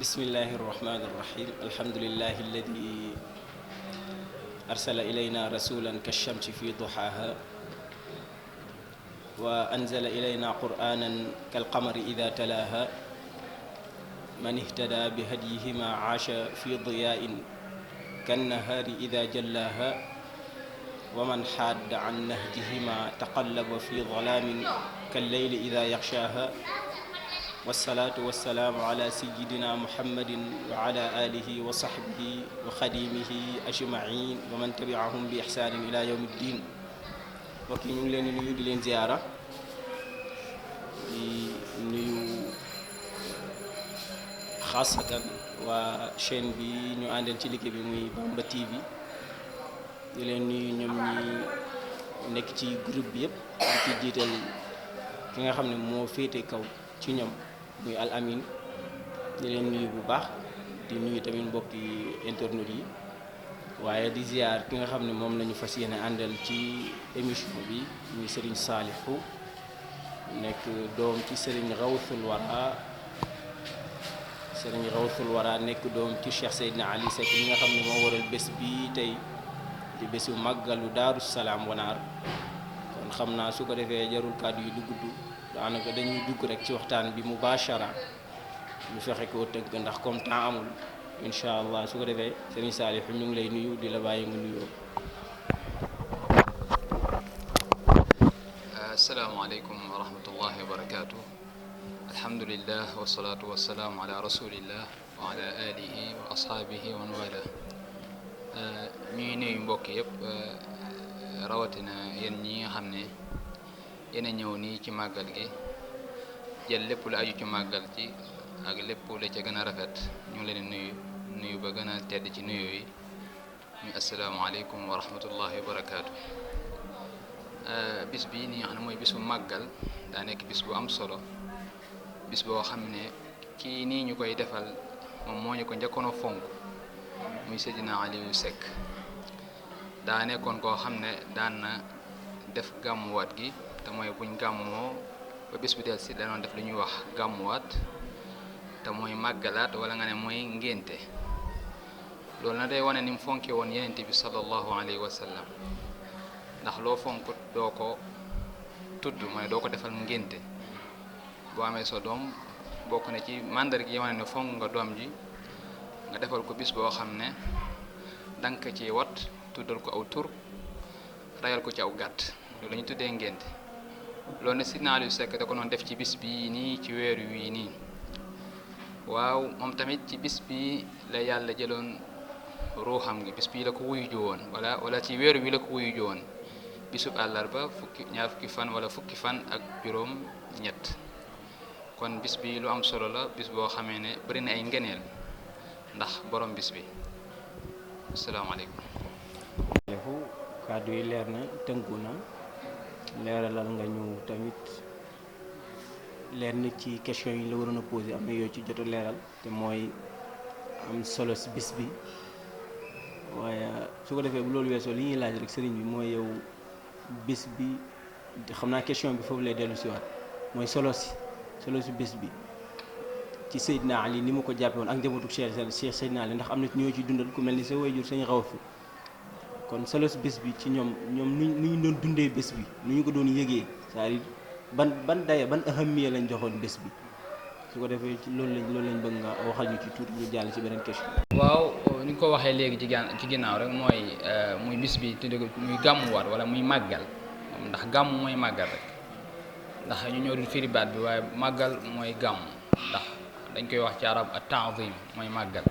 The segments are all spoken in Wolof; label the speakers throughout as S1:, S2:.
S1: بسم الله الرحمن الرحيم الحمد لله الذي أرسل إلينا رسولا كالشمس في ضحاها وأنزل إلينا قرآنا كالقمر إذا تلاها من اهتدى بهديهما عاش في ضياء كالنهار إذا جلاها ومن حاد عن نهجهما تقلب في ظلام كالليل إذا يغشاها والصلاة والسلام على سيدنا محمد وعلى آله وصحبه وخديمه أجمعين ومن تبعهم بإحسان إلى يوم الدين وكي ñu ngi leen di nuyu di leen ziyaara di nuyu xaasatan waa chaîne bi ñu àndal ci liggéey bi muy Bamba TV di leen nuyu ñoom ñi nekk ci groupe bi yëpp di ci jiital ki nga xam ne moo féete kaw ci ñoom muy al amin di leen nuyu bu baax di nuyu tamit mbokki internet yi waaye di ziar ki nga xam ne moom lañu fas yéene àndal ci émission bi muy Sëriñ Saalihu nekk doom ci Sëriñ Xawsul Wara nekk doom ci Cheikh Seyedina Ali Seck mi nga xam ne moo waral bés bi tey di bésu màggalu Daaru Salaam WANAAR kon xam naa su ko defee jarul kàddu yi du gudd daanaka dañuy dugg rek ci waxtaan bi mubashara ñu fexe koo tënk ndax comme temps amul incha allah su ko defee Sëriñ Saalihu ñu ngi lay nuyu di la bàyyi nga nuyoo.
S2: asalaamaaleykum wa rahmatullahi wa barakaatu. alhamdulillah wasalaatu wasalaamu ala rasulillah wa ala alihi wa ashaabihi wa man wala. ñuy nuyu mbokk yëpp rawatina yéen ñi nga xam ne yéen a ñëw nii ci màggal gi jël lépp lu aju ci màggal ci ak lépp la ca gën a rafet ñu ngi leen di nuyu ba gën a tedd ci nuyu yi muy asalaamaaleykum wa rahmatullahi wa barakaatu. bis bii nii nga xam ne mooy bisu màggal daa nekk bis bu am solo bis boo xam ne kii nii ñu koy defal moom moo ñu ko njëkkoon a fonk muy Seyedina Aliou Seck daa nekkoon koo xam ne daan na def gàmmuwaat gi te mooy buñ gàmmoo ba bis bi del si danoon def li ñuy wax gàmmuwaat te mooy màggalaat wala nga ne mooy ngénte loolu na day wane ni mu fonke woon yenente bi sallallahu alayhi wa sallam ndax loo fonk doo ko tudd mooy doo ko defal ngénte boo amee sa doom bokk na ci màndarga yi wane ne fonk nga doom ji nga defal ko bis boo xam ne danga ci wat tuddal ko aw tur rayal ko ci aw gàtt loolu la ñu tuddee ngénte loolu ne Sëriñ Aliou Seck da ko doon def ci bis bii nii ci weer wii nii waaw moom tamit ci bis bii la yàlla jëloon ruuxam gi bis bii la ko wuyu ji woon wala ci weer wi la ko wuyu ji woon bisub àllarba ñaar fukki fan wala fukki fan ak juróom ñett kon bis bi lu am solo la bis boo xamee ne bari na ay ngëneel ndax borom bis bi asalaamaaleykum.
S1: kàddu yi leer na tënku na leeralal nga ñu tamit leer na ci question yi la waroon a posé am na yoo ci jot a leeral te mooy am solo si bis bi waaye su ko defee bu loolu weesoo li ñuy laaj rek sëriñ bi mooy yow bis bi xam naa question bi foofu lay dellu si waat mooy solo si bis bi ci Seydina Ali ni mu ko jàppe woon ak njabootu Cheikh Seydina Ali ndax am na ñoo ci dundal ku mel ni sa waajur Sëriñ Xawsu kon solo si bés bi ci ñoom nu ñu doon dundee bés bi nu ñu ko doon yëgee c'est-à-dire ban daya ban ahamiya lañ joxoon bés bi su ko defee ci loolu lañ bëgg nga waxal ñu ci tuuti ñu jàll ci beneen question.
S2: waaw ni nga ko waxee léegi ci ginnaaw rek mooy muy bis bi tudde ko muy gàmmuwaat wala muy màggal ndax gàmmu mooy màggal rek ndax ñu ñëw di firi baat bi waaye màggal mooy gàmmu ndax dañ koy wax ci arab at-ta'zim mooy màggal.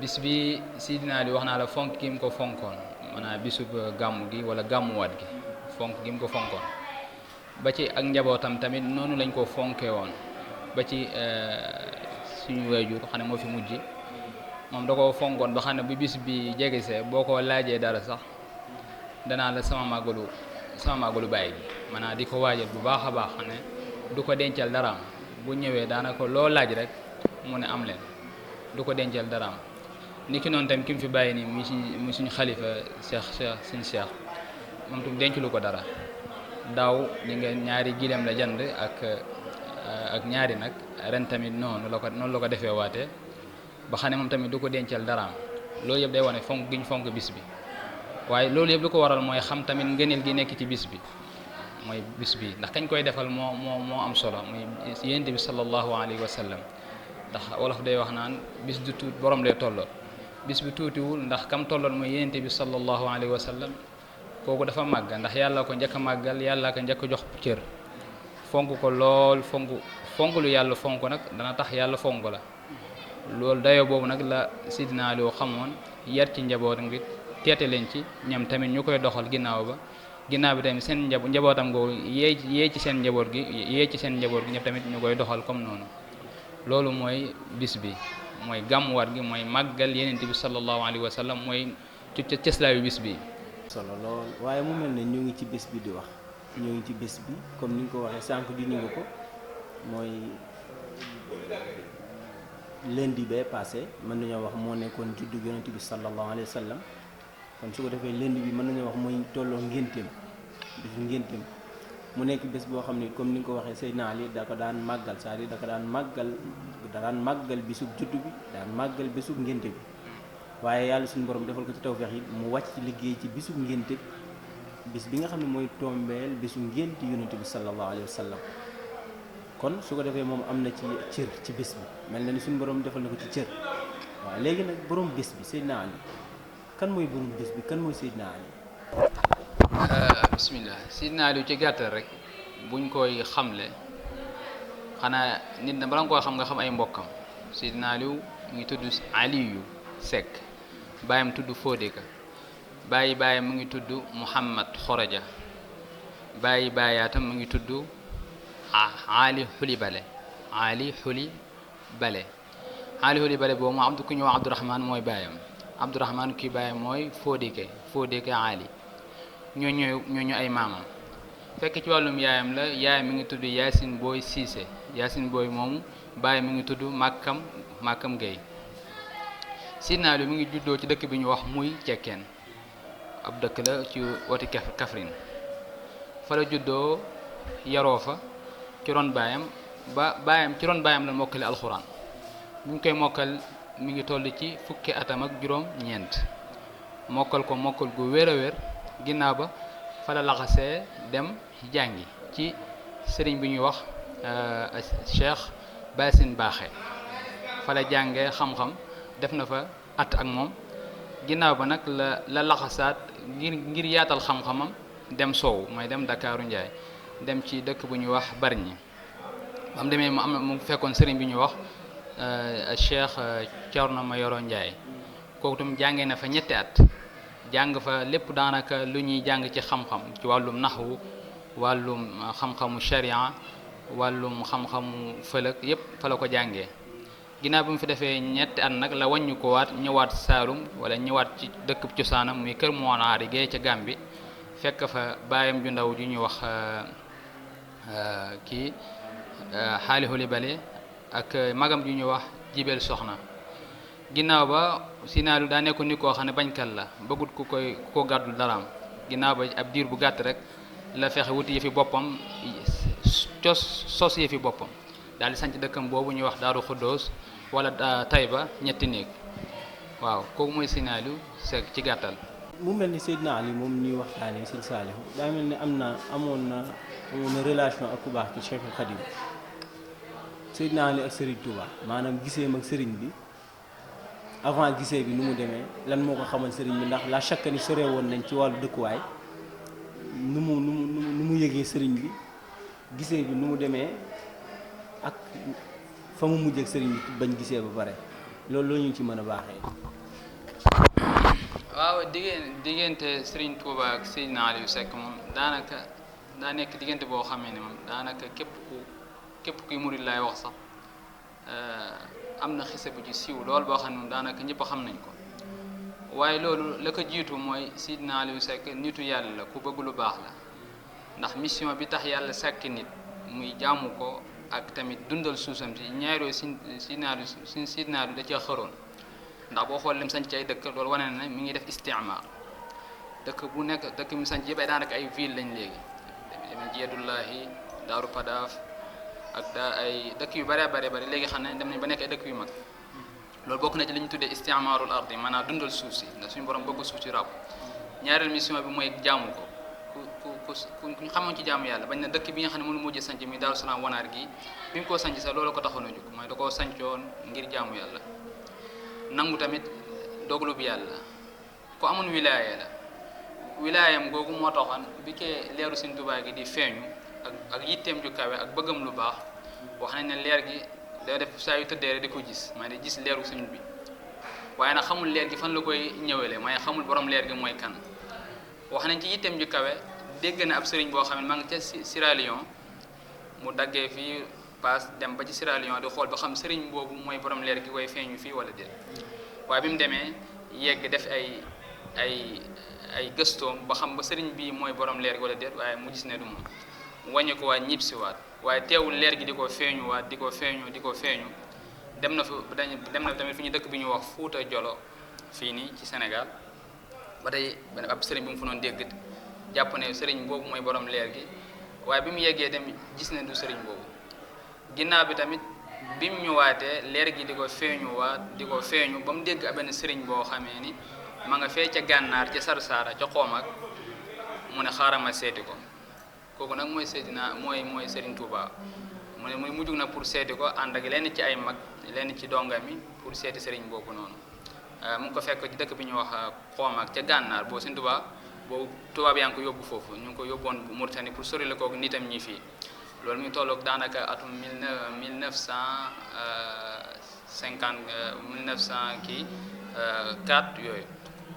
S2: bis bi Sidina di wax naa la fonk gi mu ko fonkoon maanaam bisub gàmmu gi wala gàmmuwaat gi fonk gi mu ko fonkoon ba ci ak njabootam tamit noonu lañ ko fonkee woon ba ci suñu waajur xam ne moo fi mujj moom da ko fonkoon ba xam ne bu bis bi jegesee boo ko laajee dara sax danaa la sama màggalu bàyyi gi maanaam di ko waajal bu baax a baax xam ne du ko dencal daraam bu ñëwee daanaka loo laaj rek mu ne am leen du ko dencal daraam ni ki noonu tam ki mu fi bàyyi nii muy suñu xalifa suñu Cheikh moom tam denc lu ko dara daaw di nga ñaari gilem la jënd ak ak ñaari nag ren tamit noonu la ko defee waate ba xam ne moom tamit du ko dencal daraam loolu yëpp day wane fonk gi ñu fonk bis bi waaye loolu yëpp lu ko waral mooy xam tamit ngëneel gi nekk ci bis bi mooy bis bi ndax kañ koy defal moo am solo muy yonent bi sallallahu alayhi wa sallam ndax wolof day wax naan bis du tuut borom lay tolloo bis bi tuutiwul ndax kam tolloon mooy yonent bi sallallahu alayhi wa sallam kooku dafa màgg ndax yàlla ko njëkk a màggal yàlla ko njëkk a jox cër fonk ko lool fonk lu yàlla fonk nag dana tax yàlla fonk la loolu dayoo boobu nag la Seydina Aliou xamoon yar ci njaboot ngi teete leen ci ñoom tamit ñu koy doxal ginnaaw bi tamit seen njabootam googu yee ci seen njaboot gi ñëpp tamit ñu koy doxal comme noonu loolu mooy bis bi mooy gàmmuwaat gi mooy màggal Yonent bi sallallahu alayhi wa sallam mooy ci cëslaayu bis bi.
S1: solo lool waaye mu mel ne ñu ngi ci bis bi di wax ñu ngi ci bis bi comme ni nga ko waxee sànq di ñu nga ko mooy lundi bee passé mën nañoo wax moo nekkoon juddu Yonent bi sallallahu alayhi wa sallam kon su ko defee lundi bi mën nañoo wax mooy tolloo ngénteem bisu ngénteem mu nekk bés boo xam ne comme ni nga ko waxee Seydina Ali da ko daan màggal c'est-à-dire da ko daan màggal bisub juddu bi daan màggal bisub ngénte bi waaye yàlla suñu borom defal ko ci tawfeex yi mu wàcc liggéey ci bisub ngénte bis bi nga xam ne mooy tombeel bisu ngénte Yonent bi sallallahu alayhi wa sallam kon su ko defee moom am na ci cër ci bis bi mel na ni suñu borom defal na ko ci cër waaw léegi nag borom bis bi Seydina Ali kan mooy borom bis bi kan mooy Seydina Ali.
S2: bismillah Seydina Aliou ci gàttal rek buñ koy xamle xanaa nit na bala nga koy xam nga xam ay mbokkam Seydina Aliou mu ngi tudd Aliou Seck baayam tudd Fodeka baayam mu ngi tudd Muhammad Xoraja baayaatam mu ngi tudd Ali Xuli Bale boobu mu ku ñëw Abdourahman mooy baayam Abdourahman kii baayam mooy Fodeka Ali ñooñu ay maamam fekk ci wàllum yaayam la yaayam mi ngi tudd Yaasin Booy Siise Yaasin Booy moomu baayam mi ngi tudd Màkkam Gay Seydina Aliou mi ngi juddoo ci dëkk bi ñu wax muy cekkeen ab dëkk la ci woti Kaffrine fa la juddoo yaroo fa ci ron baayam ci ron baayam la mokkale alxuraan bi mu koy mokkal mi ngi toll ci fukki atam ak juróom ñeent mokkal gu wér a wér ginnaaw ba fa la laxasee dem jàngi ci sëriñ bi ñuy wax Cheikh Basin Baaxe fa la jàngee xam-xam def na fa at ak moom ginnaaw ba nag la laxasaat ngir yaatal xam-xamam dem soow mooy dem Dakaaru Njaay dem ci dëkk bu ñuy wax Bargny ba mu demee mu fekkoon sëriñ bi ñuy wax Cheikh Thierno Mayoro Njaay kooku tam jàngee na fa ñetti at jàng fa lépp daanaka lu ñuy jàng ci xam-xam ci wàllum naxwu wàllum xam-xamu sharia wàllum xam-xamu fëlëk yépp fa la ko jàngee ginnaaw bi mu fi defee ñetti at nag la wàññi ko ñëwaat Saalum wala ñëwaat ci dëkk cosaanam muy kër Moonaar yi ca Gàmbi fekk fa baayam ju ndaw ju ñuy wax kii Saalihu li bale ak magam ju ñuy wax Jibel Soxna ginnaaw ba Seydina Aliou daa nekkoon nit koo xam ne bañkat la bëggut ku ko gàddul daraam ginnaaw ba ab diir bu gàtt rek la fexe wuti yëfi boppam sos yëfi boppam daal di sanc dëkkam boobu ñuy wax Daaru Xuddoos wala Tayba ñetti néeg waaw kooku mooy Seydina Aliou Seck ci gàttal.
S1: mu mel ni Seydina Aliou moom ñuy waxtaanee si Saalihu daa mel ni amoon na relation ak ku baax ci Cheikh Khadim Seydina Aliou ak Sëriñ Touba maanaam giseem ak sëriñ bi avant gisee bi nu mu demee lan moo ko xamal sëriñ bi ndax la chaque ni sore woon nañ ci wàllu dëkkuwaay nu mu yëgee sëriñ bi gisee bi nu mu demee ak fa mu mujjee ak sëriñ bi bañ gisee ba pare loolu ñu ci mën a baaxee.
S2: waaw diggante Sëriñ Touba ak Seydina Aliou Seck moom daanaka daa nekk diggante boo xamee ne moom daanaka képp kuy murid laay wax sax am na xise bu ci siiw lool boo xam ne moom daanaka ñëpp xam nañ ko waaye loolu la ko jiitu mooy Seydina Aliou Seck nitu yàlla la ku bëgg lu baax la ndax mission bi tax yàlla sàkk nit muy jaamu ko ak tamit dundal suusam si ñaaroo Seydina Aliou da cee xëroon ndax boo xool lim sanc ci ay dëkk loolu wane na mi ngi def istimaar dëkk bu nekk dëkk mi sanc yëpp ay daanaka ay ville lañ léegi demen Jeedullaahi Daaru Padaaf ak ay dëkk yu bare léegi xam ne dem nañ ba nekk ay dëkk yu mag loolu bokk na ci li ñu tuddee istimaarul ardi maanaam dundal suuf si ndax suñu borom bëgg suuf si ràbb ñaareel mission bi mooy jaamu ko ku ñu xamoon ci jaamu yàlla bañ na dëkk bi nga xam ne mënu mujj sanc mi Daaru Salaam Wanaar gi bi mu koo sanc sax loolu ko taxoon a jóg mooy da koo sancoon ngir jaamu yàlla nangu tamit doglu bi yàlla ku amoon wilaaya la wilaayam googu moo taxoon bi kee leeru Sëriñ Tuubaa gi di feeñu ak yitteem ju kawe ak bëggam lu baax wax nañ ne leer gi da def saa yu tëddee rek di ko gis maa di gis leeru sëñ bi waaye nag xamul leer gi fan la koy ñëwele mooy xamul borom leer gi mooy kan wax nañ ci yitteem ju kawe dégg na ab sëriñ boo xam ne maa ngi ca Sierra Leone mu daggee fii paas dem ba ci Sierra Leone di xool ba xam sëriñ boobu mooy borom leer gi koy feeñu fii wala déet waaye bi mu demee yegg def ay gëstoom ba xam ba sëriñ bii mooy borom leer gi wala déet waaye mu gis ne du moom wàññi ko waat ñibbisiwaat waaye teewul leer gi di ko feeñuwaat di ko feeñu dem na tamit fi ñu dëkk bi ñu wax Fuuta Jolo fii nii ci Sénégal ba tey ab sëriñ bi mu fa doon dégg jàpp ne sëriñ boobu mooy borom leer gi waaye bi mu yeggee tamit gis ne du sëriñ boobu ginnaaw bi tamit bi mu ñëwaatee leer gi di ko feeñu ba mu dégg benn sëriñ boo xamee ni ma nga fee ca gànnaar ca Sarsara ca Xoomaak mu ne xaaral ma seeti ko kooku nag mooy Seydina mooy Serigne Touba mu ne muy mujj na pour seeti ko ànd ak lenn ci ay mag lenn ci dongami pour seeti Serigne boobu noonu mu ngi ko fekk ci dëkk bi ñu wax Xoomaak ca gànnaar boo Serigne Touba boobu tubaab yaa ngi ko yóbbu foofu ñu ngi ko yóbboon Mauritanie pour sori la kooku nitam ñi fii loolu mu ngi tolloog daanaka atum 1904 yooyu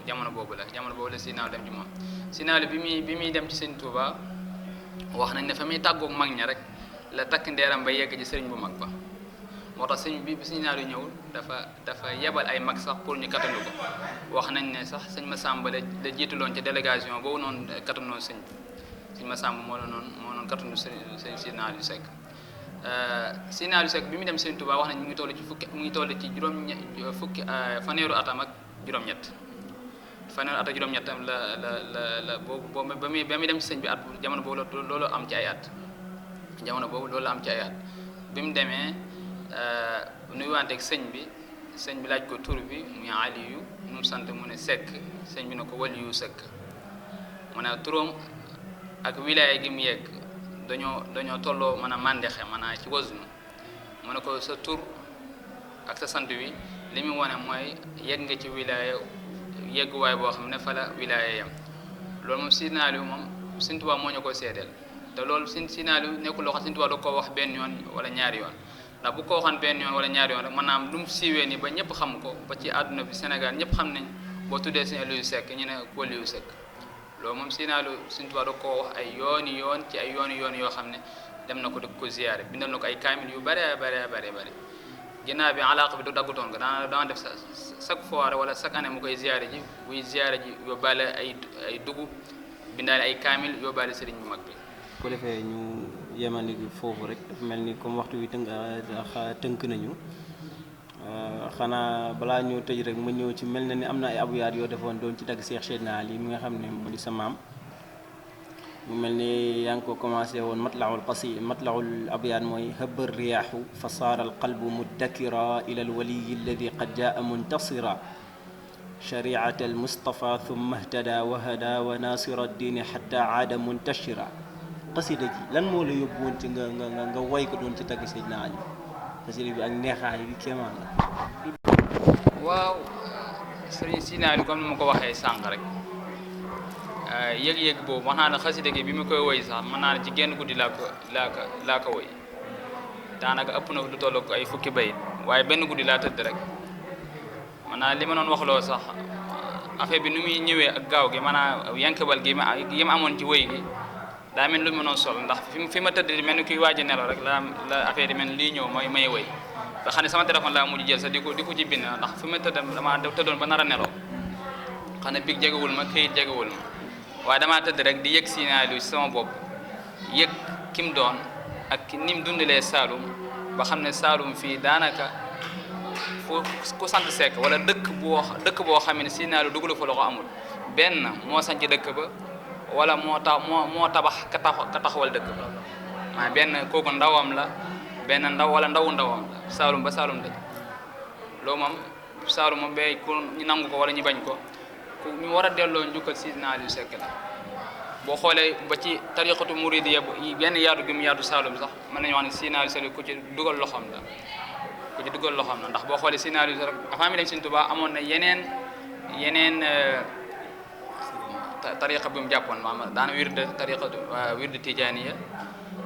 S2: jamono boobu la Sinaaw dem ci moom Sinaaw bi muy dem ci Serigne Touba wax nañ ne fa muy tàggoog mag ña rek la takk ndeeram ba yegg ci sëriñ bu mag ba moo tax sëñ bi sëñ Naaru ñëwul dafa yebal ay mag sax pour ñu katandu ko wax nañ ne sax sëñ Massamba la jiituloon ca délégation boobu noonu katandoon sëñ bi sëñ Massamba moo noonu katandu sëñ Naaru Seck sëñ Naaru Seck bi mu dem Sëriñ Tuubaa wax nañ mu ngi toll ci faneeru atam ak juróom-ñett fanweeri at ak juróom-ñettam la boobu ba muy dem ci sëñ bi at jamono boobu loolu am ci ay at bi mu demee nuyuwanteeg sëñ bi laaj ko tur bi muy Aliou mu sant mu ne Seck sëñ bi ne ko Waliyu Seck mu ne turam ak wilaaya gi mu yegg dañoo tolloo mën a màndexe maanaam ci wasnu mu ne ko sa tur ak sa sant wi li mu wane mooy yegg nga ci wilaaya yegguwaay boo xam ne fa la wilaaya yam loolu moom Seydina Aliou moom Sëriñ Tuubaa moo ñu ko seedeel te loolu Seydina Aliou nekkul loo xam Sëriñ Tuubaa da ko wax benn yoon wala ñaari yoon ndax bu ko waxoon benn yoon wala ñaari yoon rek maanaam lu mu siiwee nii ba ñëpp xam ko ba ci àdduna bi Sénégal ñëpp xam nañ boo tuddee Sëriñ Aliou Seck ñu ne Waliyu Seck loolu moom Seydina Aliou Sëriñ Tuubaa da ko wax ay yooni yoon ci ay yooni yoon yoo xam ne dem na ko di ko ziyaare bindal na ko ay kaamil yu bare ginnaaw bi alaaka bi du daggutoon nga daan def chaque fois wala chaque année mu koy ziyaare ji buy ziyaare ji yóbbaale ay dugub bindaale ay kaamil yóbbaale sëriñ bu mag bi.
S1: ko defee ñu yemandi foofu rek dafa mel ni comme waxtu wi tënk nañu xanaa balaa ñoo tëj rek ma ñëw ci mel na ni am na ay abuyaat yoo defoon doon ci dagg Cheikh Seydina Ali mi nga xam ne moo di sa maam mu mel ni yaa ngi ko commencé woon matlaul abyaat mooy habba riyaahu fa saara alqalbu muddakira ila alwaliyi alladi qad jaa muntasira shariat almustafa thumma ihtada wa hada wa nasira addiini xata aada muntashira xasida ji lan moo la yóbbu woon ci nga way ko doon ci tagg Seydina Ali xasida bi ak neexaay bi kéemaan la.
S2: waaw sëriñ Seydina Ali comme ni ma ko waxee sànq rek yëg-yëg boobu wax naa ne xasida gi bi mu koy woy sax mën naa ne ci genn guddi laa ko woy daanaka ëpp na lu toll ay fukki bayit waaye benn guddi laa tëdd rek mën naa li ma doon waxloo sax affaire bi nu muy ñëwee ak gaaw gi maanaam yankabal gi ma amoon ci woy gi daa mel lu ma doon sol ndax fi ma tëdd mel ni kuy waaj a nelaw rek la affaire yi mel ni lii ñëw may woy nga xam ne sama téléphone laa mujj jël sax di ko ci bind ndax fi ma tëdd dama tëddoon ba nar a nelaw xam ne big jegewul ma këyit jegewul ma waaye damaa tëdd rek di yëg Seydina Aliou ci sama bopp yëg kim doon ak ni mu dundalee Saalum ba xam ne Saalum fii daanaka ku sant Seck wala dëkk boo xam ne Seydina Aliou dugalu fa loxo amul benn moo sanc dëkk ba wala moo tabax ka taxawal dëkk ba maa benn kooku ndawam la benn ndaw wala ndawu ndawam Saalum ba Saalum daj loolu moom Saalum moom bay ku ñu nangu ko wala ñu bañ ko ku ñu war a delloo njukkal Seydina Aliou Seck la boo xoolee ba ci tariqatu muridiyya benn yaatu gi mu yaatu Saalum sax mën nañu wax ne Seydina Aliou Seck ku ci dugal loxoom la ndax boo xoolee Seydina Aliou Seck avant mi dañ Sëriñ Tuubaa amoon na yeneen tariqa bi mu jàppoon maanaam daana wirde tijaaniya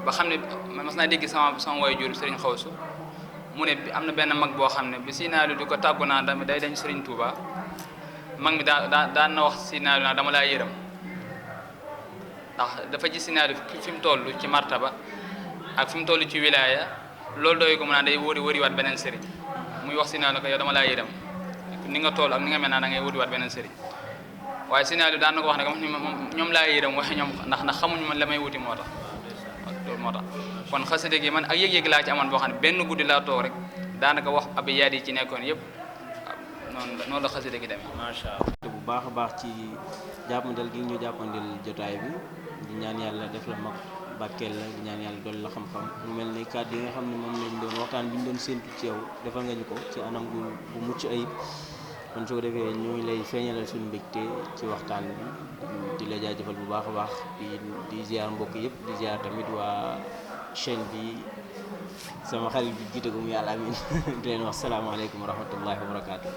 S2: ba xam ne mas naa dégg sama waajur Sëriñ Xawsu mu ne am na benn mag boo xam ne bi Seydina Aliou di ko tàggu naa dama day dañ Sëriñ Tuubaa mag mi daan na wax Seydina Aliou naa dama laa yërëm ndax dafa gis Seydina Aliou fi mu toll ci martaba ak fi mu toll ci wilaaya loolu doy ko mu naan day wëriwaat beneen sëriñ muy wax Seydina Aliou ko yow dama laa yërëm ni nga toll ak ni nga mel naa da ngay wëriwaat beneen sëriñ waaye Seydina Aliou daan na ko wax ne ñoom laa yërëm waaye ñoom ndax xamuñu man la may wuti moo tax loolu moo tax kon xasida gi man ak yëg-yëg laa ci amoon boo xam ne benn guddi laa toog rek daanaka wax ab yaat yi ci nekkoon yëpp noonu la xasida gi demee.
S1: macha allah bu baax a baax ci jàppandal gi ñu jàppandal jotaay bi di ñaan yàlla def la mag bàkkeel la di ñaan yàlla dool la xam-xam mu mel ni kàddu yi nga xam ne moom lañ doon waxtaan bi ñu doon séentu ci yow defal nga ñu ko ci anam bu mucc ayib kon su ko defee ñoo ngi lay feeñalal suñu mbégte ci waxtaan bi di la jaajëfal bu baax a baax di ziar mbokk yëpp di ziar tamit waa chaîne bi sama xarit bi jiite ko mu yàlla amin di leen wax salaamaaleykum wa rahmatullahi wa barakaatu.